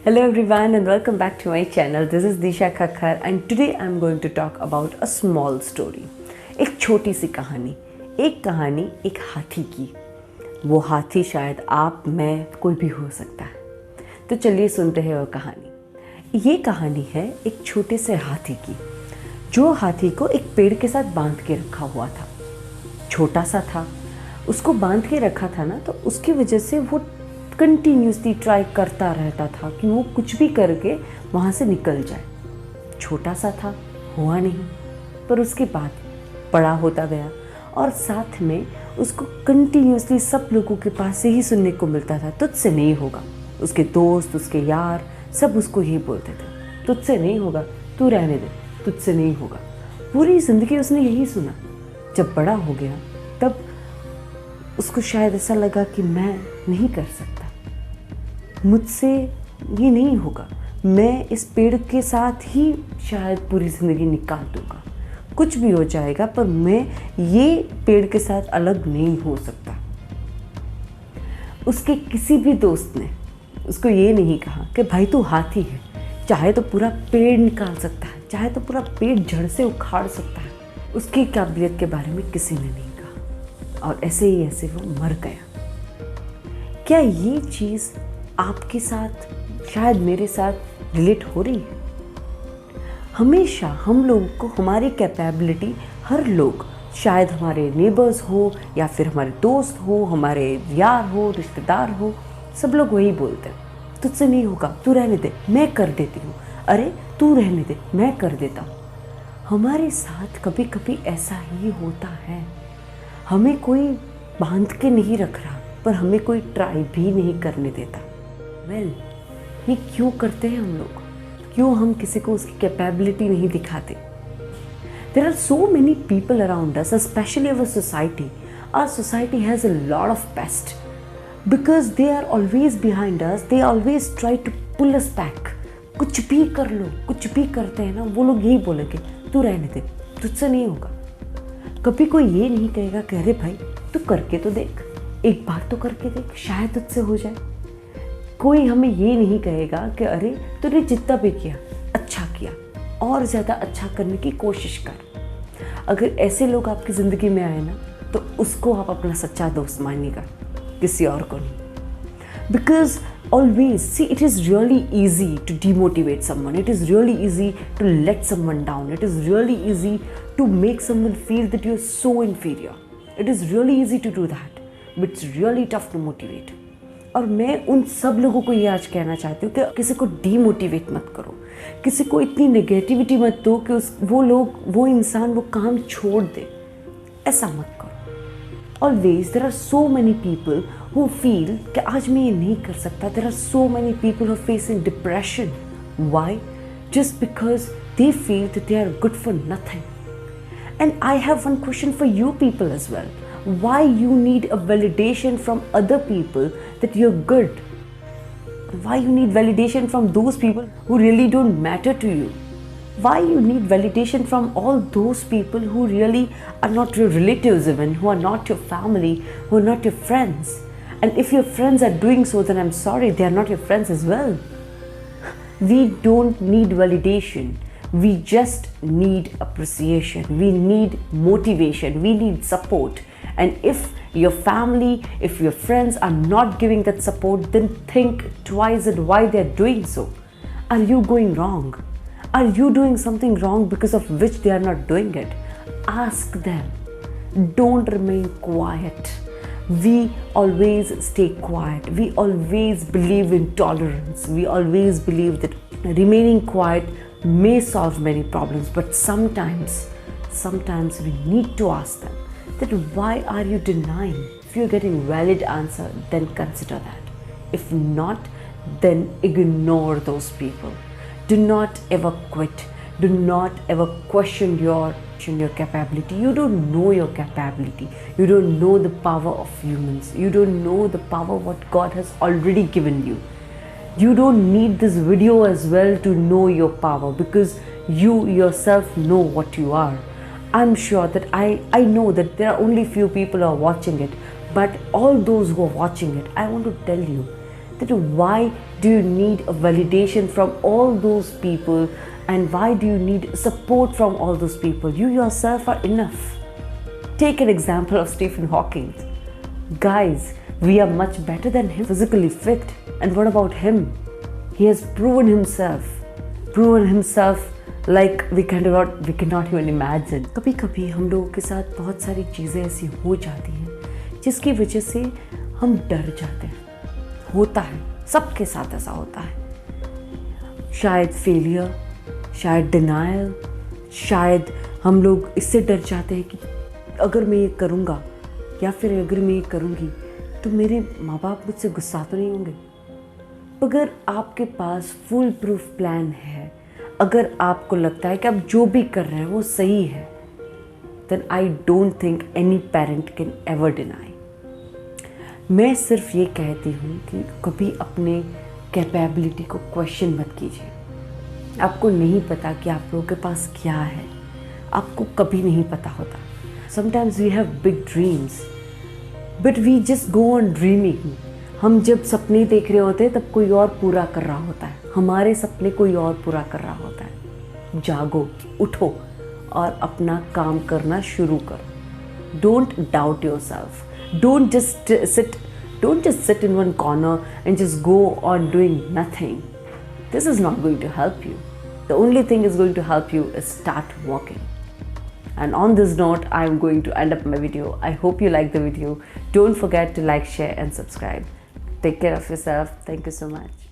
Hello everyone and welcome back to my channel. This is Disha Khakhar and today I'm going to talk about a small story. एक छोटी सी कहानी, एक हाथी की। वो हाथी शायद आप, मैं, कोई भी हो सकता है। तो चलिए सुनते हैं वो कहानी। ये कहानी है एक छोटे से हाथी की, जो हाथी को एक पेड़ के साथ बांध के रखा हुआ था। छोटा सा था, उसको बांध के रखा था ना, तो उसकी वजह से वो कंटिन्यूसली ट्राई करता रहता था कि वो कुछ भी करके वहाँ से निकल जाए। छोटा सा था, हुआ नहीं, पर उसके बाद बड़ा होता गया और साथ में उसको कंटिन्यूसली सब लोगों के पास से ही सुनने को मिलता था, तुझसे नहीं होगा। उसके दोस्त, उसके यार सब उसको यही बोलते थे, तुझसे नहीं होगा, तू रहने दे, तुझसे नहीं होगा। पूरी ज़िंदगी उसने यही सुना। जब बड़ा हो गया तब उसको शायद ऐसा लगा कि मैं नहीं कर सकता, मुझसे ये नहीं होगा, मैं इस पेड़ के साथ ही शायद पूरी ज़िंदगी निकाल दूँगा, कुछ भी हो जाएगा, पर मैं ये पेड़ के साथ अलग नहीं हो सकता। उसके किसी भी दोस्त ने उसको ये नहीं कहा कि भाई तू हाथी है, चाहे तो पूरा पेड़ निकाल सकता है, चाहे तो पूरा पेड़ जड़ से उखाड़ सकता है। उसकी काबिलियत के बारे में किसी ने नहीं कहा और ऐसे ही ऐसे वो मर गया। क्या ये चीज़ आपके साथ, शायद मेरे साथ रिलेट हो रही है? हमेशा हम लोगों को हमारी कैपेबिलिटी, हर लोग, शायद हमारे नेबर्स हो या फिर हमारे दोस्त हो, हमारे यार हो, रिश्तेदार हो, सब लोग वही बोलते हैं, तुझसे नहीं होगा, तू रहने दे, मैं कर देती हूँ, अरे तू रहने दे, मैं कर देता हूँ। हमारे साथ कभी कभी ऐसा ही होता है। हमें कोई बांध के नहीं रख रहा, पर हमें कोई ट्राई भी नहीं करने देता। ये क्यों करते हैं हम लोग? क्यों हम किसी को उसकी कैपेबिलिटी नहीं दिखाते? There are so many people around us, especially our society. Our society has a lot of pests because they are always behind us. They always try to pull us back. कुछ भी कर लो, कुछ भी करते हैं ना, वो लोग यही बोलेंगे, तू रहने दे, तुझसे नहीं होगा। कभी कोई ये नहीं कहेगा कि अरे भाई तू करके तो देख, एक बार तो करके देख, शायद तुझसे हो जाए। कोई हमें ये नहीं कहेगा कि अरे तूने जितना भी किया अच्छा किया, और ज़्यादा अच्छा करने की कोशिश कर। अगर ऐसे लोग आपकी ज़िंदगी में आए ना, तो उसको आप अपना सच्चा दोस्त मानिएगा, किसी और को नहीं। Because always see, it is really easy to demotivate someone, it is really easy to let someone down, it is really easy to make someone feel that you are so inferior, it is really easy to do that, but it's really tough to motivate. और मैं उन सब लोगों को ये आज कहना चाहती हूँ कि किसी को डीमोटिवेट मत करो, किसी को इतनी नेगेटिविटी मत दो कि वो इंसान वो काम छोड़ दे। ऐसा मत करो। Always there are so many people who feel कि आज मैं ये नहीं कर सकता। There are so many people who facing depression. Why? Just because they feel that they are good for nothing. And I have one question for you people as well. Why you need a validation from other people that you're good? Why you need validation from those people who really don't matter to you? Why you need validation from all those people who really are not your relatives even, who are not your family, who are not your friends? And if your friends are doing so, then I'm sorry, they are not your friends as well. We don't need validation. We just need appreciation. We need motivation. We need support. And if your family, if your friends are not giving that support, then think twice at why they're doing so. Are you going wrong? Are you doing something wrong because of which they are not doing it? Ask them. Don't remain quiet. We always stay quiet. We always believe in tolerance. We always believe that remaining quiet may solve many problems, but sometimes we need to ask them that why are you denying? If you're getting valid answer, then consider that. If not, then ignore those people. Do not ever quit. Do not ever question your capability. You don't know your capability. You don't know the power of humans. You don't know the power what God has already given you. You don't need this video as well to know your power, because you yourself know what you are. I'm sure that I know that there are only few people who are watching it, but all those who are watching it, I want to tell you that why do you need a validation from all those people, and why do you need support from all those people? You yourself are enough. Take an example of Stephen Hawking. Guys, we are much better than him, physically fit. And what about him? He has proven himself like we cannot even imagine. कभी कभी हम लोगों के साथ बहुत सारी चीज़ें ऐसी हो जाती हैं जिसकी वजह से हम डर जाते हैं. होता है, सबके साथ ऐसा होता है. शायद फेलियर, शायद डिनायल, शायद हम लोग इससे डर जाते हैं कि अगर मैं ये करूँगा या फिर अगर मैं ये करूँगी तो मेरे माँ बाप मुझसे गुस्सा तो नहीं होंगे. अगर आपके पास फुल प्रूफ प्लान है, अगर आपको लगता है कि आप जो भी कर रहे हैं वो सही है, then I don't think any parent can ever deny. मैं सिर्फ ये कहती हूँ कि कभी अपने कैपेबिलिटी को क्वेश्चन मत कीजिए. आपको नहीं पता कि आप लोगों के पास क्या है, आपको कभी नहीं पता होता. Sometimes we have big dreams but we just go on dreaming. हम जब सपने देख रहे होते हैं तब कोई और पूरा कर रहा होता है, हमारे सपने कोई और पूरा कर रहा होता है. जागो, उठो और अपना काम करना शुरू करो. Don't doubt yourself. Don't just sit in one corner and just go on doing nothing. This is not going to help you. The only thing is going to help you is start working. And on this note, I am going to end up my video. I hope you like the video. Don't forget to like, share and subscribe. Take care of yourself. Thank you so much.